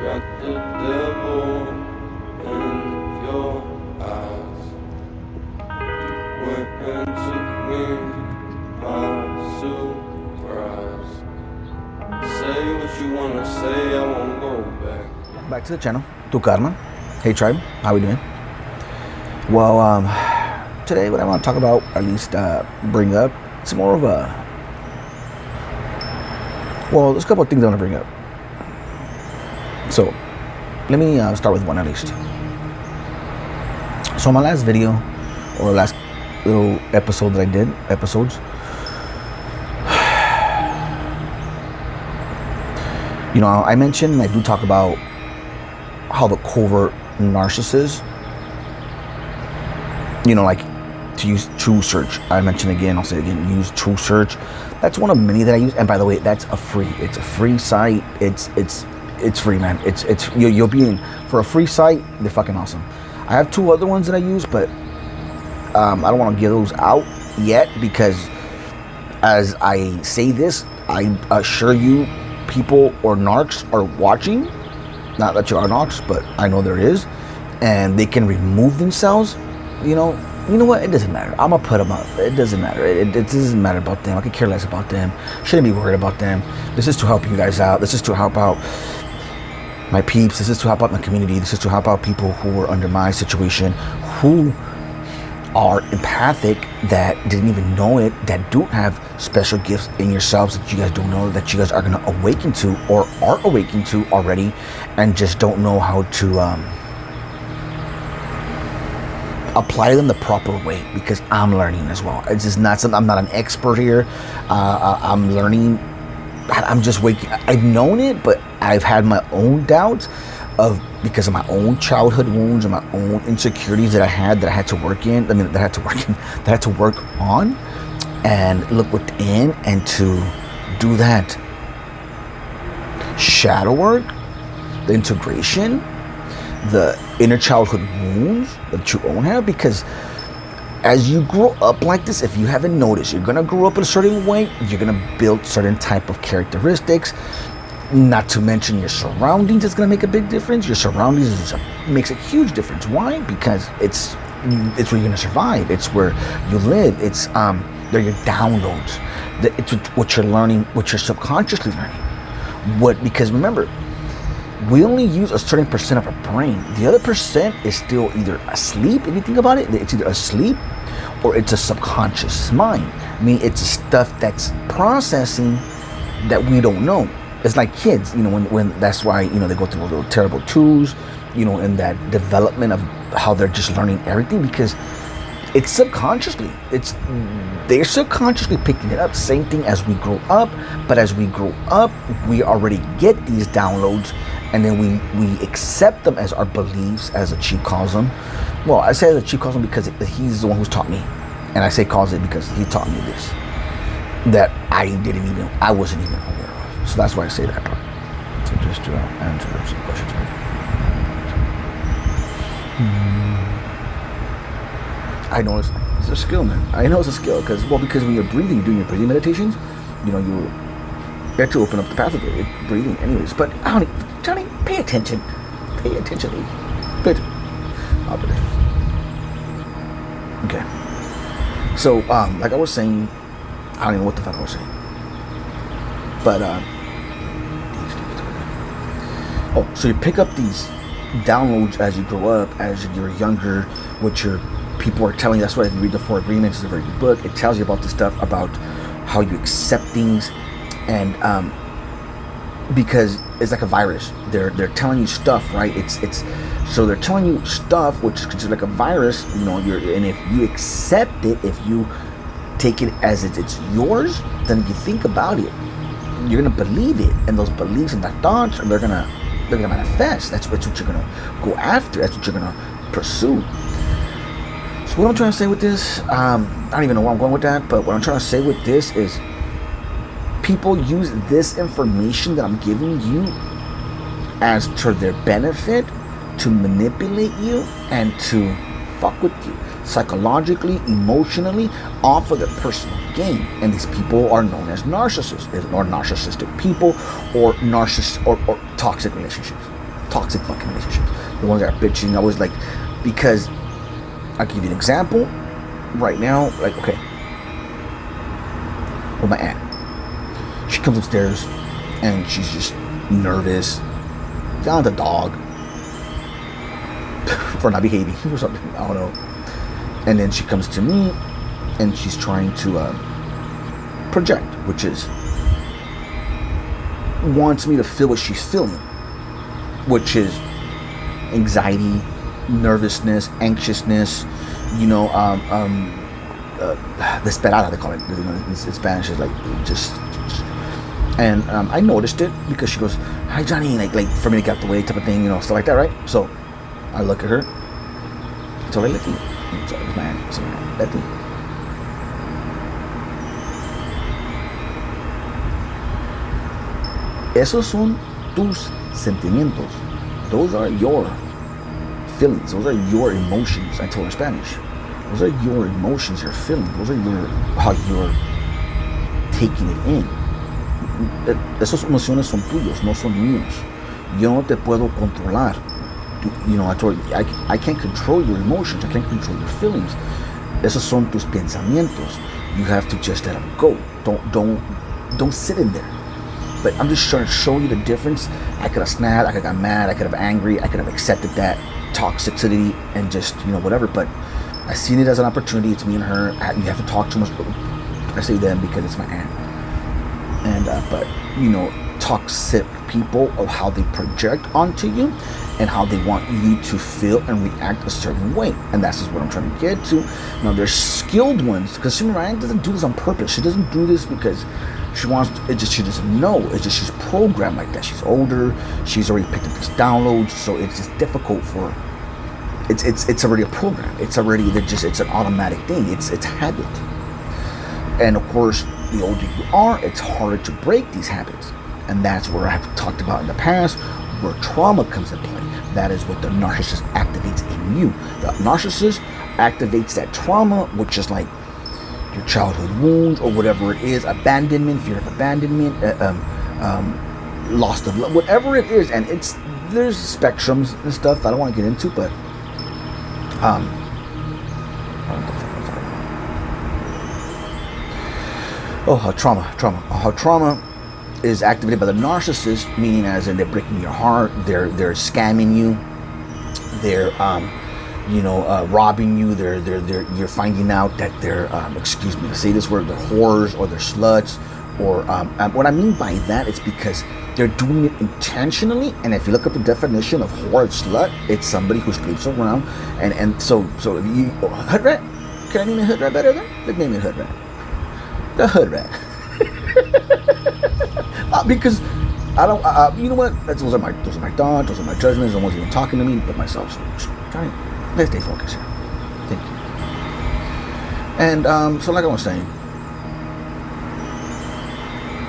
Got the devil in your eyes. You went and took me by surprise. Say what you wanna say, I won't go back. Back to the channel, Tu Karma. Hey tribe, how we doing? Well, today what I want to talk about, at least bring up, it's more of a, well, there's a couple of things I want to bring up. So, let me start with one at least. So my last video, or last little episode that I did, episodes, you know, I mentioned, I do talk about how the covert narcissist, you know, like to use True Search. I mentioned again, I'll say it again, use True Search. That's one of many that I use. And by the way, that's it's a free site. It's free, man. You'll be in for a free site. They're fucking awesome. I have two other ones that I use, but I don't want to give those out yet because as I say this, I assure you, people or narcs are watching. Not that you are narcs, but I know there is, and they can remove themselves. You know what? It doesn't matter. I'm gonna put them up. It doesn't matter. It doesn't matter about them. I could care less about them. Shouldn't be worried about them. This is to help you guys out. This is to help out my peeps. This is to help out my community. This is to help out people who are under my situation, who are empathic, that didn't even know it, that do have special gifts in yourselves that you guys don't know, that you guys are going to awaken to or are awakened to already, and just don't know how to apply them the proper way, because I'm learning as well. It's just not something, I'm not an expert here. I'm learning. I'm just waking. I've known it, but I've had my own doubts because of my own childhood wounds and my own insecurities that I had to work in. That I had to work on and look within, and to do that shadow work, the integration, the inner childhood wounds that you own have. Because as you grow up like this, if you haven't noticed, you're gonna grow up in a certain way. You're gonna build certain type of characteristics. Not to mention your surroundings is going to make a big difference. Your surroundings makes a huge difference. Why? Because it's where you're going to survive. It's where you live. It's they're your downloads. It's what you're learning, what you're subconsciously learning. Because remember, we only use a certain percent of our brain. The other percent is still either asleep. If you think about it, it's either asleep or it's a subconscious mind. I mean, it's stuff that's processing that we don't know. It's like kids, when that's why, they go through those little terrible twos, in that development of how they're just learning everything, because it's subconsciously, they're subconsciously picking it up. Same thing as we grow up, but as we grow up, we already get these downloads, and then we accept them as our beliefs, as the chief calls them. Well, I say the chief calls them because he's the one who's taught me, and I say calls it because he taught me this, that I wasn't even aware of. So that's why I say that part. So just to answer those questions. I know it's a skill, man. I know it's a skill because when you're breathing, you're doing your breathing meditations, you have to open up the pathway, breathing anyways. But Johnny, pay attention. Pay attention, please. Pay attention. I'll put it. Okay. So, like I was saying, I don't even know what the fuck I was saying. But, so you pick up these downloads as you grow up, as you're younger, what your people are telling you. That's why if you read the 4 Agreements, it's a very good book. It tells you about the stuff about how you accept things, and because it's like a virus. They're telling you stuff, right? So they're telling you stuff which is considered like a virus, and if you accept it, if you take it as it's yours, then if you think about it, you're gonna believe it, and those beliefs and that thoughts, they're gonna manifest. That's what you're gonna go after. That's what you're gonna pursue. So what I'm trying to say with this, I don't even know where I'm going with that, but what I'm trying to say with this is, people use this information that I'm giving you as to their benefit, to manipulate you and to fuck with you psychologically, emotionally, off of their personal gain. And these people are known as narcissists, or narcissistic people, or or toxic relationships. toxic fucking relationships. The ones that are bitching, always like, because I'll give you an example right now. Like, okay, with my aunt, she comes upstairs and she's just nervous, down the dog for not behaving or something, I don't know. And then she comes to me and she's trying to project, which is wants me to feel what she's feeling, which is anxiety, nervousness, anxiousness, desesperada, they call it, in Spanish, is like just. And I noticed it because she goes, "Hi, Johnny," like for me to get out the way, type of thing, stuff like that, right? So I look at her. It's already Leti. It's man, Leti. Esos son tus sentimientos. Those are your feelings. Those are your emotions. I told her in Spanish. Those are your emotions, your feelings. Those are how you're taking it in. Esas emociones son tuyos, no son míos. Yo no te puedo controlar. I told you, I can't control your emotions. I can't control your feelings. Esos son tus pensamientos. You have to just let them go. Don't sit in there. But I'm just trying to show you the difference. I could have snapped, I could have got mad, I could have angry, I could have accepted that toxicity and just, whatever. But I seen it as an opportunity. It's me and her. You have to talk too much. I say them because it's my aunt. And, but, toxic people of how they project onto you and how they want you to feel and react a certain way. And that's just what I'm trying to get to. Now, there's skilled ones, because my aunt doesn't do this on purpose. She doesn't do this because she wants, she doesn't know. It's just she's programmed like that. She's older. She's already picked up this download. So it's just difficult for her. It's already a program. It's an automatic thing. It's habit. And of course, the older you are, it's harder to break these habits. And that's where I have talked about in the past, where trauma comes in play. That is what the narcissist activates in you. The narcissist activates that trauma, which is like your childhood wounds or whatever it is, abandonment, fear of abandonment, loss of love, whatever it is. And there's spectrums and stuff I don't want to get into, but I don't know what the fuck I was talking about. How trauma is activated by the narcissist, meaning as in they're breaking your heart, they're scamming you, they're robbing you, you're finding out that they're excuse me to say this word, they're whores or they're sluts, or what I mean by that is because they're doing it intentionally. And if you look up the definition of whore and slut, it's somebody who sleeps around, and so if you hood rat, can I name it hood rat better then? Let's name it hood rat. The hood rat. Because I don't, you know what? Those are my thoughts, those are my judgments. No one's even talking to me but myself. So Johnny, let's stay focused here. Thank you. And so like I was saying,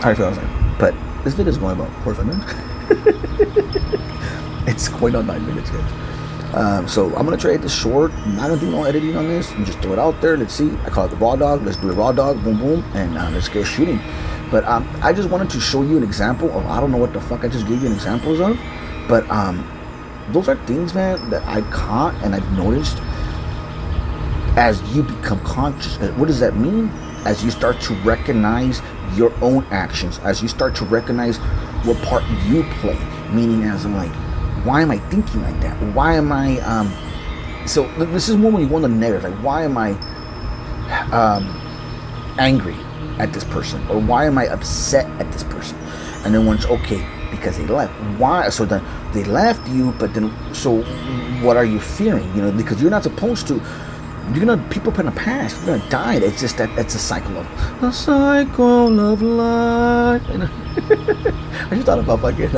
how do you feel? I was saying, but this video is going about 45 minutes. It's going on 9 minutes, guys. So I'm gonna try to hit this short. I'm not gonna do no editing on this. I'm just throw it out there. Let's see. I call it the raw dog. Let's do a raw dog. Boom, boom, and let's get shooting. But I just wanted to show you an example of, I don't know what the fuck I just gave you an examples of, but those are things, man, that I caught and I've noticed as you become conscious. What does that mean? As you start to recognize your own actions, as you start to recognize what part you play, meaning as I'm like, why am I thinking like that? Why am I, so this is more when you go on the negative, like why am I angry at this person, or why am I upset at this person? And then once, okay, because they left. Why? So then they left you, but then, so what are you fearing? Because you're not supposed to. People put in the past. You're gonna die. It's just that it's a cycle of life. I just thought about fucking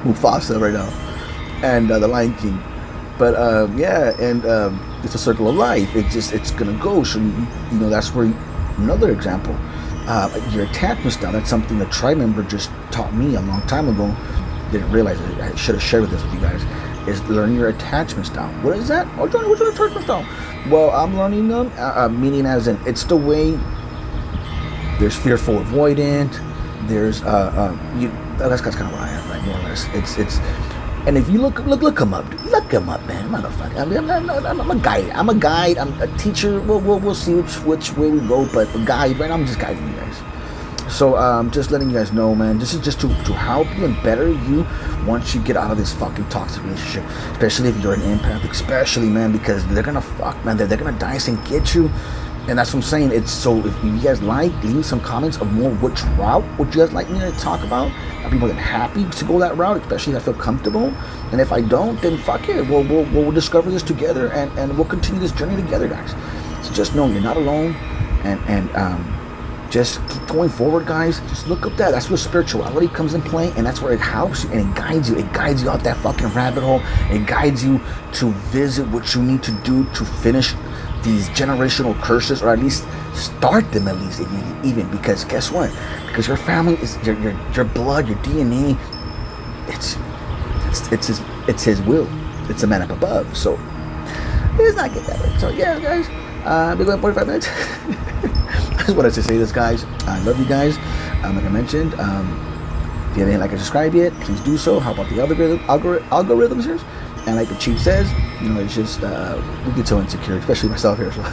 Mufasa right now, and the Lion King. But yeah, and it's a circle of life. It's gonna go. So that's where. Another example, your attachment style. That's something a tribe member just taught me a long time ago. Didn't realize it. I should have shared this with you guys. Is learn your attachment style. What is that? Oh, Johnny, what's your attachment style? Well, I'm learning them. Meaning as in, it's the way. There's fearful avoidant. There's that's kind of what I am right more or less. It's and if you look him up, dude. Look him up, man. Motherfucker. I'm a guide. I'm a teacher. We'll see which way we go, but a guide. Right now, I'm just guiding you guys. So just letting you guys know, man. This is just to help you and better you once you get out of this fucking toxic relationship. Especially if you're an empath, especially, man, because they're gonna fuck, man. They're gonna dice and get you. And that's what I'm saying. It's so if you guys like, leave me some comments of more which route would you guys like me to talk about. I'd be more than happy to go that route, especially if I feel comfortable. And if I don't, then fuck it. We'll discover this together and we'll continue this journey together, guys. So just know you're not alone, and just keep going forward, guys. Just look up that. That's where spirituality comes in play, and that's where it helps you and it guides you. It guides you out that fucking rabbit hole. It guides you to visit what you need to do to finish these generational curses, or at least start them, at least even because guess what? Because your family is your blood, your DNA. It's his will. It's a man up above. So it's not get that way. So yeah, guys. Been going 45 minutes. I just wanted to say this, guys. I love you guys. Like I mentioned, if you haven't like or subscribed yet, please do so. How about the algorithms here? And like the chief says, you know, it's just we get so insecure, especially myself here. So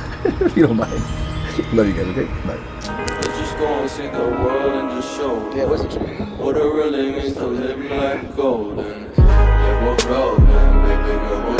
if you don't mind, love you guys. Okay, bye. Let's just go and see the world and just show. Yeah, what's the truth? What it really means to live like gold. And yeah, we're golden, baby girl.